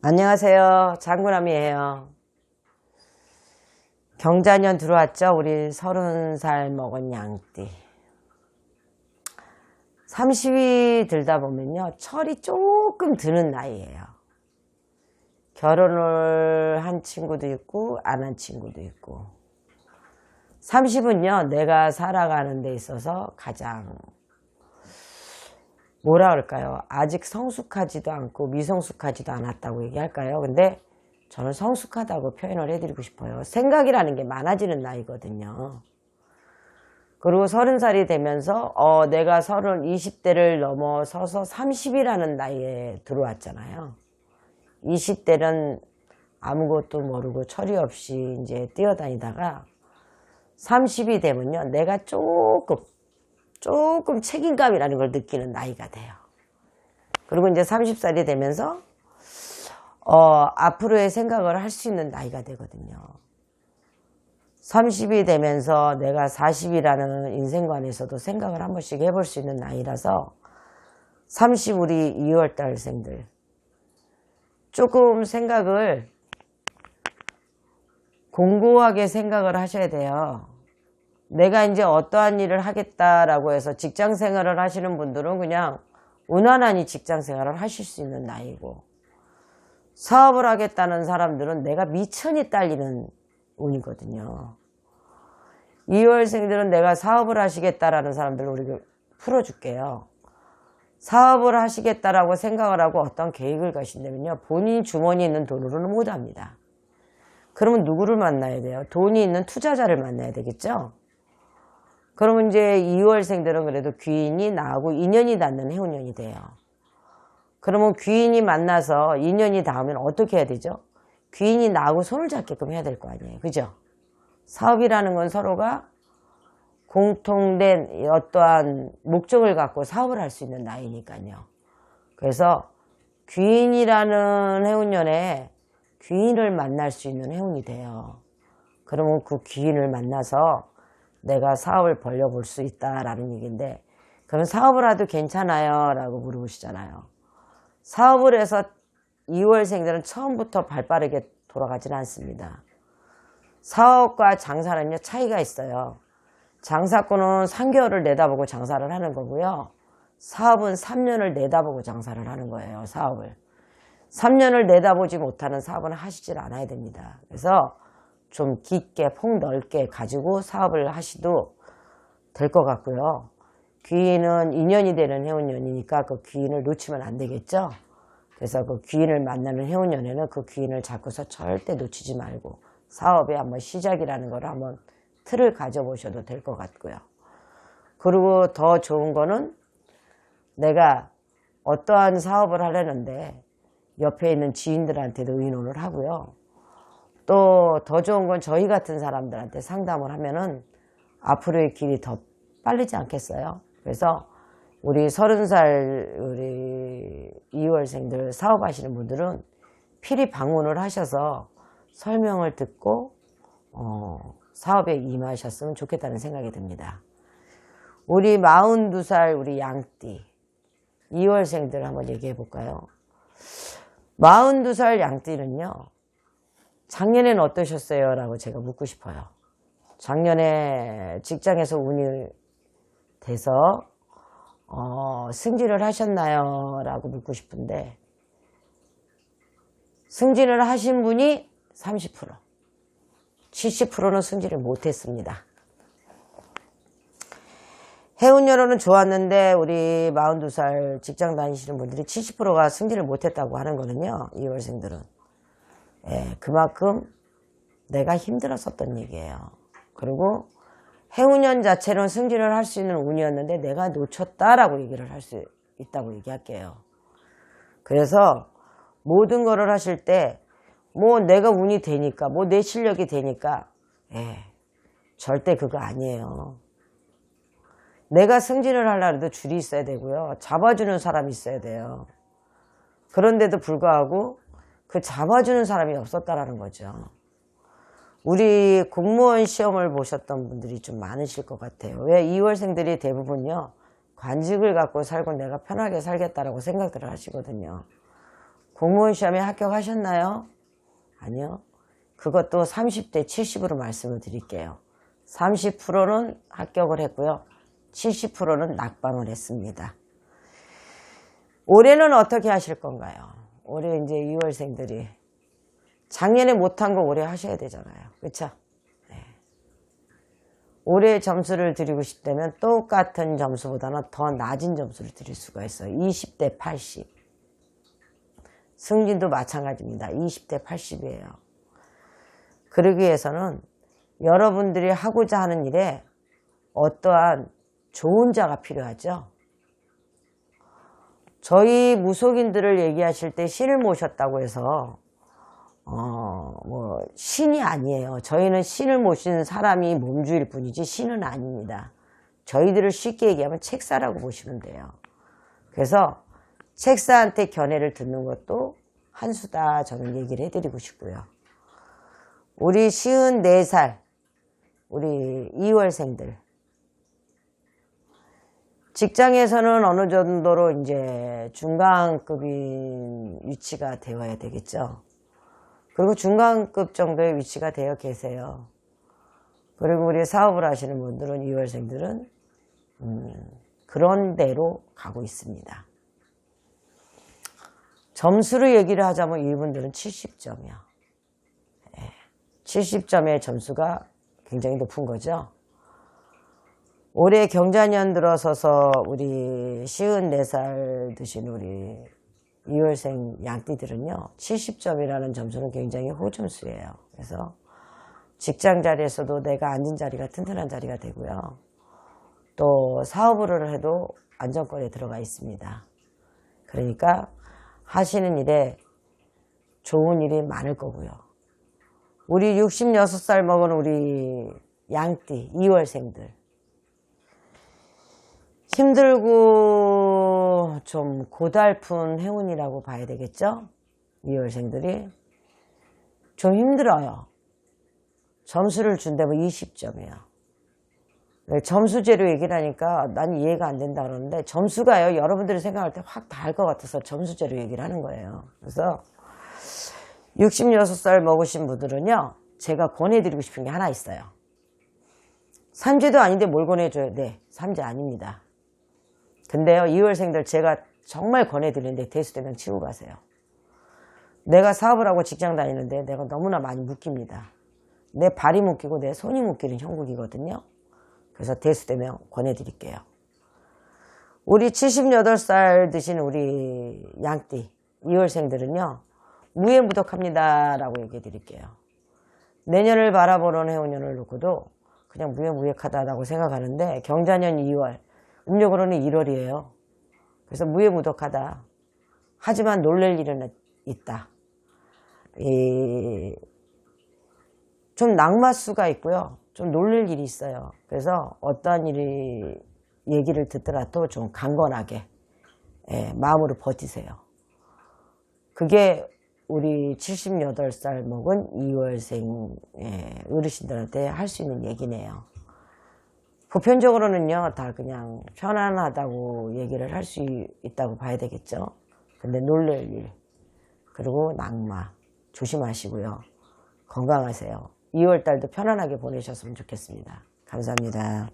안녕하세요. 장구남이에요. 경자년 들어왔죠? 우리 30살 먹은 양띠. 30이 들다 보면요, 철이 조금 드는 나이예요. 결혼을 한 친구도 있고 안 한 친구도 있고. 30은요, 내가 살아가는 데 있어서 가장 뭐라 그럴까요? 아직 성숙하지도 않고 미성숙하지도 않았다고 얘기할까요? 근데 저는 성숙하다고 표현을 해드리고 싶어요. 생각이라는 게 많아지는 나이거든요. 그리고 30살이 되면서 내가 20대를 넘어서서 30이라는 나이에 들어왔잖아요. 20대는 아무것도 모르고 철이 없이 이제 뛰어다니다가 30이 되면요, 내가 조금 책임감이라는 걸 느끼는 나이가 돼요. 그리고 이제 30살이 되면서 앞으로의 생각을 할 수 있는 나이가 되거든요. 30이 되면서 내가 40이라는 인생관에서도 생각을 한 번씩 해볼 수 있는 나이라서 30 우리 2월달생들 조금 생각을 공고하게 생각을 하셔야 돼요. 내가 이제 어떠한 일을 하겠다라고 해서 직장 생활을 하시는 분들은 그냥 무난하니 직장 생활을 하실 수 있는 나이고, 사업을 하겠다는 사람들은 내가 미천이 딸리는 운이거든요. 2월생들은 내가 사업을 하시겠다라는 사람들을 우리가 풀어줄게요. 사업을 하시겠다라고 생각을 하고 어떤 계획을 가신다면요, 본인 주머니에 있는 돈으로는 못합니다. 그러면 누구를 만나야 돼요? 돈이 있는 투자자를 만나야 되겠죠? 그러면 이제 2월생들은 그래도 귀인이 나하고 인연이 닿는 해운년이 돼요. 그러면 귀인이 만나서 인연이 닿으면 어떻게 해야 되죠? 귀인이 나하고 손을 잡게끔 해야 될 거 아니에요. 그죠? 사업이라는 건 서로가 공통된 어떠한 목적을 갖고 사업을 할 수 있는 나이니까요. 그래서 귀인이라는 해운년에 귀인을 만날 수 있는 해운이 돼요. 그러면 그 귀인을 만나서 내가 사업을 벌려볼 수 있다라는 얘기인데, 그럼 사업을 해도 괜찮아요? 라고 물어보시잖아요. 사업을 해서 2월생들은 처음부터 발빠르게 돌아가지는 않습니다. 사업과 장사는요, 차이가 있어요. 장사꾼은 3개월을 내다보고 장사를 하는 거고요. 사업은 3년을 내다보고 장사를 하는 거예요, 사업을. 3년을 내다보지 못하는 사업은 하시질 않아야 됩니다. 그래서 좀 깊게 폭넓게 가지고 사업을 하셔도 될 것 같고요. 귀인은 인연이 되는 해운년이니까 그 귀인을 놓치면 안 되겠죠. 그래서 그 귀인을 만나는 해운년에는 그 귀인을 잡고서 절대 놓치지 말고 사업의 한번 시작이라는 걸 한번 틀을 가져보셔도 될 것 같고요. 그리고 더 좋은 거는 내가 어떠한 사업을 하려는데 옆에 있는 지인들한테도 의논을 하고요. 또 더 좋은 건 저희 같은 사람들한테 상담을 하면은 앞으로의 길이 더 빠르지 않겠어요? 그래서 우리 30살 우리 2월생들 사업하시는 분들은 필히 방문을 하셔서 설명을 듣고 사업에 임하셨으면 좋겠다는 생각이 듭니다. 우리 42살 우리 양띠 2월생들 한번 얘기해 볼까요? 42살 양띠는요, 작년에는 어떠셨어요? 라고 제가 묻고 싶어요. 작년에 직장에서 운이 돼서 승진을 하셨나요? 라고 묻고 싶은데, 승진을 하신 분이 30%, 70%는 승진을 못했습니다. 해운여론은 좋았는데 우리 42살 직장 다니시는 분들이 70%가 승진을 못했다고 하는 거는요, 2월생들은 그만큼 내가 힘들었었던 얘기예요. 그리고 해운년 자체는 승진을 할 수 있는 운이었는데 내가 놓쳤다라고 얘기를 할 수 있다고 얘기할게요. 그래서 모든 거를 하실 때 뭐 내가 운이 되니까, 뭐 내 실력이 되니까, 절대 그거 아니에요. 내가 승진을 하려고 해도 줄이 있어야 되고요. 잡아주는 사람이 있어야 돼요. 그런데도 불구하고 그 잡아주는 사람이 없었다라는 거죠. 우리 공무원 시험을 보셨던 분들이 좀 많으실 것 같아요. 왜 2월생들이 대부분요, 관직을 갖고 살고 내가 편하게 살겠다라고 생각들을 하시거든요. 공무원 시험에 합격하셨나요? 아니요. 그것도 30대 70으로 말씀을 드릴게요. 30%는 합격을 했고요. 70%는 낙방을 했습니다. 올해는 어떻게 하실 건가요? 올해 이제 2월생들이 작년에 못한 거 올해 하셔야 되잖아요. 그렇죠? 네. 올해 점수를 드리고 싶다면 똑같은 점수보다는 더 낮은 점수를 드릴 수가 있어요. 20대 80. 승진도 마찬가지입니다. 20대 80이에요. 그러기 위해서는 여러분들이 하고자 하는 일에 어떠한 좋은 자가 필요하죠. 저희 무속인들을 얘기하실 때 신을 모셨다고 해서 신이 아니에요. 저희는 신을 모신 사람이 몸주일 뿐이지 신은 아닙니다. 저희들을 쉽게 얘기하면 책사라고 보시면 돼요. 그래서 책사한테 견해를 듣는 것도 한 수다 저는 얘기를 해드리고 싶고요. 우리 54살 우리 2월생들 직장에서는 어느 정도로 이제 중간급인 위치가 되어야 되겠죠. 그리고 중간급 정도의 위치가 되어 계세요. 그리고 우리 사업을 하시는 분들은 2월생들은 그런 대로 가고 있습니다. 점수를 얘기를 하자면 이분들은 70점이요. 70점의 점수가 굉장히 높은 거죠. 올해 경자년 들어서서 우리 54살 드신 우리 2월생 양띠들은요. 70점이라는 점수는 굉장히 호점수예요. 그래서 직장 자리에서도 내가 앉은 자리가 튼튼한 자리가 되고요. 또 사업을 해도 안정권에 들어가 있습니다. 그러니까 하시는 일에 좋은 일이 많을 거고요. 우리 66살 먹은 우리 양띠 2월생들 힘들고 좀 고달픈 행운이라고 봐야 되겠죠? 2월생들이 좀 힘들어요. 점수를 준다면 20점이에요. 점수제로 얘기를 하니까 난 이해가 안 된다 그러는데 점수가요. 여러분들이 생각할 때 확 다 알 것 같아서 점수제로 얘기를 하는 거예요. 그래서 66살 먹으신 분들은요. 제가 권해드리고 싶은 게 하나 있어요. 삼재도 아닌데 뭘 권해줘요? 네, 삼재 아닙니다. 근데요. 2월생들 제가 정말 권해드리는데 대수되면 치고 가세요. 내가 사업을 하고 직장 다니는데 내가 너무나 많이 묶입니다. 내 발이 묶이고 내 손이 묶이는 형국이거든요. 그래서 대수되면 권해드릴게요. 우리 78살 드신 우리 양띠 2월생들은요. 무예무덕합니다 라고 얘기해 드릴게요. 내년을 바라보는 해운년을 놓고도 그냥 무예무역하다라고 생각하는데 경자년 2월 음력으로는 1월이에요. 그래서 무예무덕하다. 하지만 놀랄 일은 있다. 좀 낙마수가 있고요. 좀 놀랄 일이 있어요. 그래서 어떠한 일이 얘기를 듣더라도 좀 강건하게 마음으로 버티세요. 그게 우리 78살 먹은 2월생 어르신들한테 할 수 있는 얘기네요. 보편적으로는요, 다 그냥 편안하다고 얘기를 할 수 있다고 봐야 되겠죠. 근데 놀랄 일, 그리고 낙마 조심하시고요. 건강하세요. 2월달도 편안하게 보내셨으면 좋겠습니다. 감사합니다.